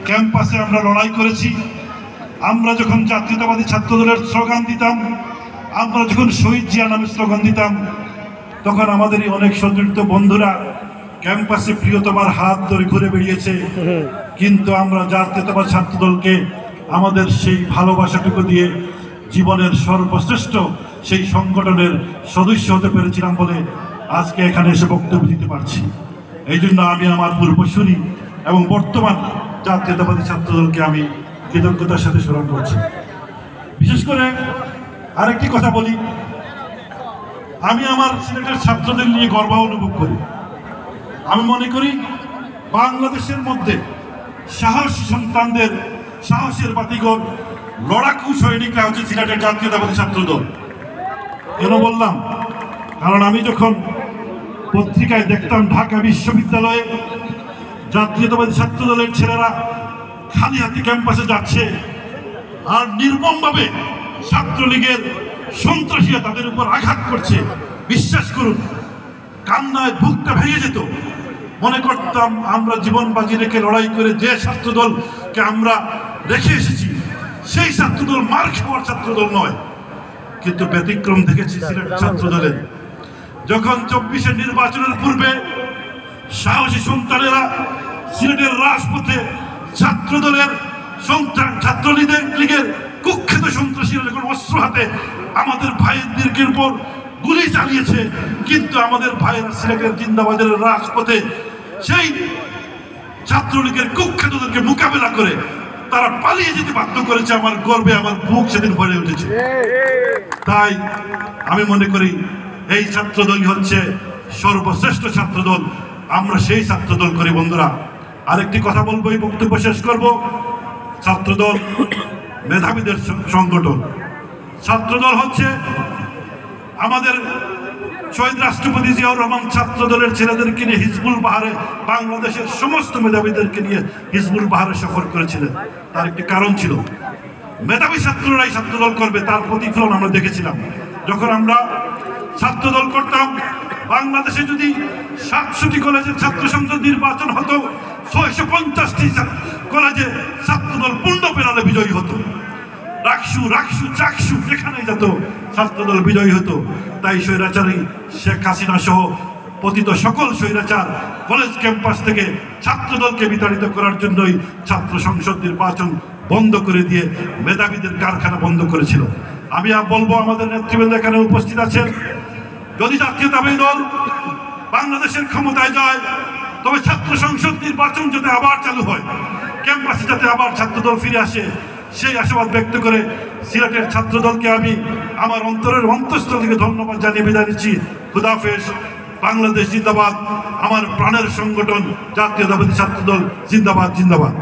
ক্যাম্পাসে আমরা লড়াই করেছি। আমরা যখন জাতীয়তাবাদী ছাত্রদলের স্লোগান দিতাম, আমরা যখন শহীদ জিয়া নামে স্লোগান দিতাম, তখন আমাদেরই অনেক সতীর্থ বন্ধুরা ক্যাম্পাসে প্রিয়তমার হাত ধরে ঘুরে বেরিয়েছে। কিন্তু আমরা জাতীয়তাবাদী ছাত্রদলকে আমাদের সেই ভালোবাসাটুকু দিয়ে জীবনের সর্বশ্রেষ্ঠ সেই সংগঠনের সদস্য হতে পেরেছিলাম বলে আজকে এখানে এসে বক্তব্য দিতে পারছি। এই জন্য আমি আমার পূর্বসূরি এবং বর্তমান জাতীয়তাবাদী ছাত্রদলকে আমি কৃতজ্ঞতার সাথে স্মরণ করছি। বিশেষ করে আরেকটি কথা বলি, আমি আমার সিলেটের ছাত্রদের নিয়ে গর্ব অনুভব করি। আমি মনে করি বাংলাদেশের মধ্যে সাহসী সন্তানদের, সাহসের বাতিঘর, লড়াকু সৈনিকরা হচ্ছে সিলেটের জাতীয়তাবাদী ছাত্রদল। কেন বললাম? কারণ আমি যখন পত্রিকায় দেখতাম ঢাকা বিশ্ববিদ্যালয়ে জাতীয়তাবাদী ছাত্রদলের ছেলেরা খালি হাতে ক্যাম্পাসে যাচ্ছে আর নির্মমভাবে ছাত্রলীগের সন্ত্রাসীরা তাদের উপর আঘাত করছে, বিশ্বাস করুন কান্নায় বুকটা ভেঙে যেত। মনে করতাম আমরা জীবন বাজি রেখে লড়াই করে যে ছাত্রদলকে আমরা রেখে এসেছি সেই ছাত্রদল মার খাওয়ার ছাত্রদল নয়। কিন্তু ব্যতিক্রম দেখেছি সিলেট ছাত্রদলের। যখন 24-এর নির্বাচনের পূর্বে সাহসী সন্তানেরা সিলেটের রাজপথে ছাত্রদলের ছাত্রলীগের কুখ্যাত সন্ত্রাসীরা যখন অস্ত্র হাতে আমাদের ভাইদেরকে উপর গুলি চালিয়েছে, কিন্তু আমাদের ভাইয়েরা সিলেটের জিন্দাবাদের রাজপথে সেই ছাত্রলীগের কুখ্যাতদেরকে মোকাবেলা করে তারা পালিয়ে যেতে বাধ্য করেছে। আমার গর্বে আমার বুক সেদিন ভরে উঠেছে। তাই আমি মনে করি এই ছাত্রদলই হচ্ছে সর্বশ্রেষ্ঠ ছাত্রদল। আমরা সেই ছাত্রদল করি। বন্ধুরা, আরেকটি কথা বলবো, এই বক্তব্য শেষ করব। ছাত্রদল মেধাবীদের সংগঠন। ছাত্রদল হচ্ছে আমাদের শহীদ রাষ্ট্রপতি জিয়াউর রহমান ছাত্রদলের ছেলেদেরকে নিয়ে হিজবুল বাহারে বাংলাদেশের সমস্ত মেধাবীদেরকে নিয়ে হিজবুল বাহারে সফর করেছিলেন। তার একটি কারণ ছিল, মেধাবী ছাত্ররাই ছাত্রদল করবে, তার প্রতিফলন আমরা দেখেছিলাম। যখন আমরা ছাত্রদল করতাম, বাংলাদেশে যদি 700টি কলেজের ছাত্র সংসদ নির্বাচন হতো, 650টি কলেজে ছাত্রদল পূর্ণ পেরালে বিজয়ী হতো। রাকসু চাকসু যেখানে যেত ছাত্রদল বিজয়ী হতো। তাই স্বৈরাচারী শেখ হাসিনা সহ পতিত সকল স্বৈরাচার কলেজ ক্যাম্পাস থেকে ছাত্রদলকে বিতাড়িত করার জন্যই ছাত্র সংসদ নির্বাচন বন্ধ করে দিয়ে মেধাবীদের কারখানা বন্ধ করেছিল। আমি বলবো, আমাদের নেতৃবৃন্দ এখানে উপস্থিত আছেন, যদি জাতীয়তাবাদী দল বাংলাদেশের ক্ষমতায় যায়, তবে ছাত্র সংসদ নির্বাচন যাতে আবার চালু হয়, ক্যাম্পাসে যাতে আবার ছাত্রদল ফিরে আসে, সেই আশাবাদ ব্যক্ত করে সিলেটের ছাত্রদলকে আমি আমার অন্তরের অন্তঃস্থল থেকে ধন্যবাদ জানিয়ে বিদায় নিচ্ছি। খুদাহাফেজ। বাংলাদেশ জিন্দাবাদ। আমার প্রাণের সংগঠন জাতীয়তাবাদী ছাত্রদল জিন্দাবাদ, জিন্দাবাদ।